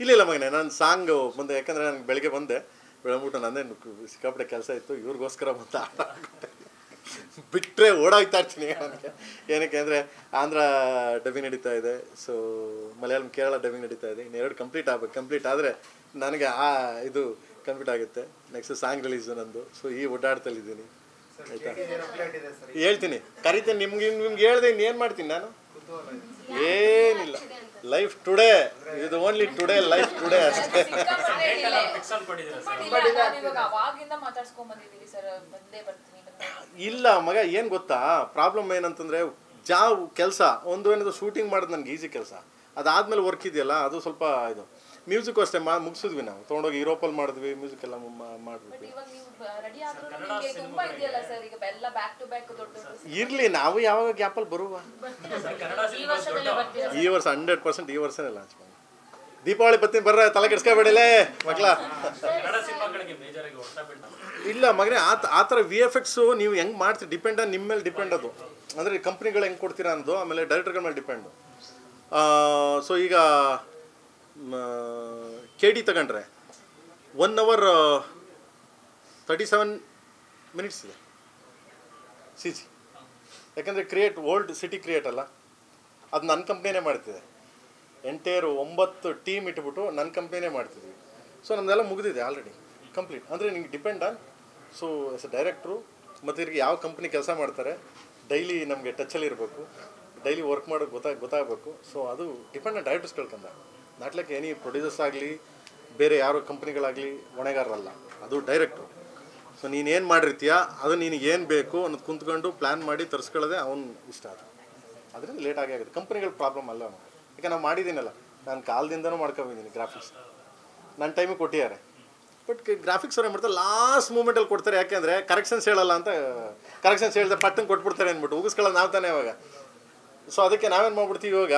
ಇಲ್ಲ ಇಲ್ಲ ಮಗನೇ, ನಾನು ಸಾಂಗು ಬಂದೆ, ಯಾಕಂದರೆ ನನಗೆ ಬೆಳಗ್ಗೆ ಬಂದೆ, ಬೆಳಗ್ಬಿಟ್ಟು ನಂದೇನು ಸಿಕ್ಕಾಪಟ್ಟೆ ಕೆಲಸ ಇತ್ತು, ಇವ್ರಿಗೋಸ್ಕರ ಬಂದ ಬಿಟ್ಟರೆ ಓಡಾಗ್ತಾ ಇರ್ತೀನಿ ನನಗೆ. ಏನಕ್ಕೆ ಅಂದರೆ ಆಂಧ್ರ ಡಬ್ಬಿಂಗ್ ನಡೀತಾ ಇದೆ, ಸೊ ಮಲಯಾಳಂ ಕೇರಳ ಡಬ್ಬಿಂಗ್ ನಡೀತಾ ಇದೆ, ಇನ್ನೆರಡು ಕಂಪ್ಲೀಟ್ ಆಗಬೇಕು. ಕಂಪ್ಲೀಟ್ ಆದರೆ ನನಗೆ ಇದು ಕಂಪ್ಲೀಟ್ ಆಗುತ್ತೆ. ನೆಕ್ಸ್ಟ್ ಸಾಂಗ್ ರಿಲೀಸು ನಂದು. ಸೊ ಈ ಓಡಾಡ್ತಲ್ಲಿದ್ದೀನಿ, ಆಯಿತಾ? ಹೇಳ್ತೀನಿ, ಕರಿತೀನಿ, ನಿಮ್ಗೆ ಹೇಳ್ದೆ ಇನ್ನೇನು ಮಾಡ್ತೀನಿ ನಾನು? ಏನಿಲ್ಲ, ಲೈಫ್ ಟುಡೇ, ಇದು ಓನ್ಲಿ ಟುಡೇ, ಲೈಫ್ ಟುಡೇ ಅಷ್ಟೇ. ಇಲ್ಲ ಮಗ, ಏನು ಗೊತ್ತಾ ಪ್ರಾಬ್ಲಮ್ ಏನಂತಂದರೆ, ಕೆಲಸ ಒಂದು ಏನಾದರೂ ಶೂಟಿಂಗ್ ಮಾಡೋದು ನನಗೆ ಈಸಿ ಕೆಲಸ, ಅದಾದಮೇಲೆ ವರ್ಕ್ ಇದೆಯಲ್ಲ ಅದು ಸ್ವಲ್ಪ ಇದು. ಮ್ಯೂಸಿಕ್ ಅಷ್ಟೇ ಮುಗಿಸಿದ್ವಿ ನಾವು, ತೊಗೊಂಡೋಗಿ ಯುರೋಪಲ್ಲಿ ಮಾಡಿದ್ವಿ, ಮ್ಯೂಸಿಕ್ ಎಲ್ಲ ಮಾಡಿದ್ವಿ. ಇರಲಿ, ನಾವು ಯಾವಾಗ ಗ್ಯಾಪಲ್ಲಿ ಬರುವ. ಈ ವರ್ಷ 100% ಈ ವರ್ಷನೇ ಲಾಂಚ್ ಮಾಡಿ. ದೀಪಾವಳಿ ಬರ್ತೀನಿ, ಬರ್ರ, ತಲೆ ಕೆಡ್ಸ್ಕೊಬೇಡಿಲೇ ಮಕ್ಕಳ. ಇಲ್ಲ ಮಗನೇ, ಆ ಥರ VFX ನೀವು ಹೆಂಗೆ ಮಾಡ್ತೀರಿ ಡಿಪೆಂಡ್ ನಿಮ್ಮ ಮೇಲೆ ಡಿಪೆಂಡ್. ಅದು ಅಂದರೆ ಕಂಪ್ನಿಗಳು ಹೆಂಗೆ ಕೊಡ್ತೀರಾ ಅನ್ನೋದು, ಆಮೇಲೆ ಡೈರೆಕ್ಟರ್ಗಳ ಮೇಲೆ ಡಿಪೆಂಡು. ಸೊ ಈಗ KD ತಗೊಂಡ್ರೆ 1 hour 37 minutes ಇದೆ CG. ಯಾಕಂದರೆ ಓಲ್ಡ್ ಸಿಟಿ ಕ್ರಿಯೇಟ್ ಅಲ್ಲ, ಅದು ನನ್ನ ಕಂಪ್ನಿನೇ ಮಾಡ್ತಿದೆ. ಎಂಟೈರ್ 9 ಟೀಮ್ ಇಟ್ಬಿಟ್ಟು ನನ್ನ ಕಂಪ್ನಿನೇ ಮಾಡ್ತಿದ್ವಿ. ಸೊ ನಮ್ಮದೆಲ್ಲ ಮುಗಿದಿದೆ ಆಲ್ರೆಡಿ, ಕಂಪ್ಲೀಟ್. ಅಂದರೆ ನಿಮ್ಗೆ depend on, so as a director ಮತ್ತು ಇವ್ರಿಗೆ ಯಾವ ಕಂಪ್ನಿ ಕೆಲಸ ಮಾಡ್ತಾರೆ, ಡೈಲಿ ನಮಗೆ ಟಚಲ್ಲಿ ಇರಬೇಕು, ಡೈಲಿ ವರ್ಕ್ ಮಾಡೋದು ಗೊತ್ತಾಗಬೇಕು. ಸೊ ಅದು ಡಿಪೆಂಡ್ ಆನ್ ಡೈರೆಕ್ಟರ್ಸ್ ಕಳ್ಕೊಂಡ, ನಾಟ್ ಲೈಕ್ ಎನಿ ಪ್ರೊಡ್ಯೂಸರ್ಸ್ ಆಗಲಿ, ಬೇರೆ ಯಾರೋ ಕಂಪ್ನಿಗಳಾಗಲಿ ಹೊಣೆಗಾರರಲ್ಲ, ಅದು ಡೈರೆಕ್ಟ್ರು. ಸೊ ನೀನೇನು ಮಾಡಿರ್ತೀಯ ಅದು ನಿನಗೆ ಏನು ಬೇಕು ಅನ್ನೋದು ಕುಂತ್ಕೊಂಡು ಪ್ಲ್ಯಾನ್ ಮಾಡಿ ತರಿಸ್ಕೊಳ್ಳೋದೆ ಅವ್ನು ಇಷ್ಟ. ಅದು ಅದರಿಂದ ಲೇಟಾಗಿ ಆಗುತ್ತೆ. ಕಂಪ್ನಿಗಳ ಪ್ರಾಬ್ಲಮ್ ಅಲ್ಲ ನಾವು, ಯಾಕೆ ನಾವು ಮಾಡಿದ್ದೀನಲ್ಲ, ನಾನು ಕಾಲದಿಂದನೂ ಮಾಡ್ಕೊಂಡಿದ್ದೀನಿ ಗ್ರಾಫಿಕ್ಸ್. ನನ್ನ ಟೈಮಿಗೆ ಕೊಟ್ಟಿದ್ದಾರೆ, ಬಟ್ ಗ್ರಾಫಿಕ್ಸ್ ಅವ್ರು ಏನು ಮಾಡ್ತಾರೆ ಲಾಸ್ಟ್ ಮೂಮೆಂಟಲ್ಲಿ ಕೊಡ್ತಾರೆ. ಯಾಕೆಂದರೆ ಕರೆಕ್ಷನ್ಸ್ ಹೇಳಲ್ಲ ಅಂತ, ಕರೆಕ್ಷನ್ಸ್ ಹೇಳಿದ್ರೆ ಪಟ್ಟಂಗೆ ಕೊಟ್ಬಿಡ್ತಾರೆ ಅಂದ್ಬಿಟ್ಟು ಉಗಿಸ್ಕೊಳ್ಳೋದು ನಾವು ತಾನೇ ಇವಾಗ. ಸೊ ಅದಕ್ಕೆ ನಾವೇನು ಮಾಡ್ಬಿಡ್ತೀವಿ ಇವಾಗ,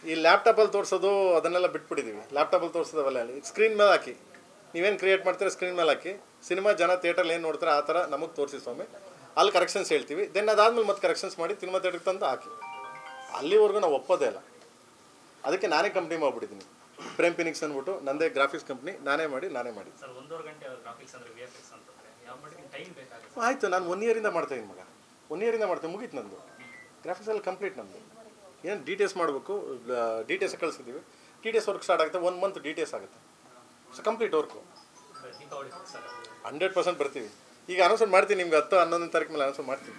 ಈ ಲ್ಯಾಪ್ಟಾಪಲ್ಲಿ ತೋರಿಸೋದು ಅದನ್ನೆಲ್ಲ ಬಿಟ್ಬಿಟ್ಟಿದ್ದೀವಿ. ಲ್ಯಾಪ್ಟಾಪಲ್ಲಿ ತೋರಿಸೋದವೆಲ್ಲ ಸ್ಕ್ರೀನ್ ಮೇಲೆ ಹಾಕಿ, ನೀವೇನು ಕ್ರಿಯೇಟ್ ಮಾಡ್ತೀರಾ ಸ್ಕ್ರೀನ್ ಮೇಲೆ ಹಾಕಿ, ಸಿನಿಮಾ ಜನ ಥಿಯೇಟ್ರಲ್ಲಿ ಏನು ನೋಡ್ತಾರೆ ಆ ಥರ ನಮಗೆ ತೋರಿಸಿ ಸ್ವಾಮಿ, ಅಲ್ಲಿ ಕರೆಕ್ಷನ್ಸ್ ಹೇಳ್ತೀವಿ. ದೆನ್ ಅದಾದ್ಮೇಲೆ ಮತ್ತೆ ಕರೆಕ್ಷನ್ಸ್ ಮಾಡಿ ಸಿನಿಮಾ ಥಿಯೇಟ್ರಿಗೆ ತಂದು ಹಾಕಿ. ಅಲ್ಲಿವರೆಗೂ ನಾವು ಒಪ್ಪೋದೇ ಇಲ್ಲ. ಅದಕ್ಕೆ ನಾನೇ ಕಂಪ್ನಿ ಮಾಡಿಬಿಟ್ಟಿದ್ದೀನಿ, ಪ್ರೇಮ್ ಫಿನಿಕ್ಸ್ ಅಂದ್ಬಿಟ್ಟು ನಂದೇ ಗ್ರಾಫಿಕ್ಸ್ ಕಂಪ್ನಿ, ನಾನೇ ಮಾಡಿ. ಆಯಿತು, ನಾನು 1 year ಮಾಡ್ತಾಯಿದ್ದೀನಿ ಮಗ, 1 year ಮಾಡ್ತೀನಿ, ಮುಗೀತು ನಂದು ಗ್ರಾಫಿಕ್ಸ್ ಎಲ್ಲ ಕಂಪ್ಲೀಟ್. ನಮ್ಮದು ಏನು DTS ಮಾಡಬೇಕು, DTS ಕಳಿಸಿದ್ದೀವಿ, DTS ವರ್ಕ್ ಸ್ಟಾರ್ಟ್ ಆಗುತ್ತೆ, 1 month DTS ಆಗುತ್ತೆ. ಸೊ ಕಂಪ್ಲೀಟ್ ವರ್ಕು 100% ಬರ್ತೀವಿ. ಈಗ ಅನೌನ್ಸ್ಮೆಂಟ್ ಮಾಡ್ತೀನಿ ನಿಮ್ಗೆ, 10-11 ತಾರೀಕು ಮೇಲೆ ಅನೌನ್ಸ್ಮೆಂಟ್ ಮಾಡ್ತೀನಿ.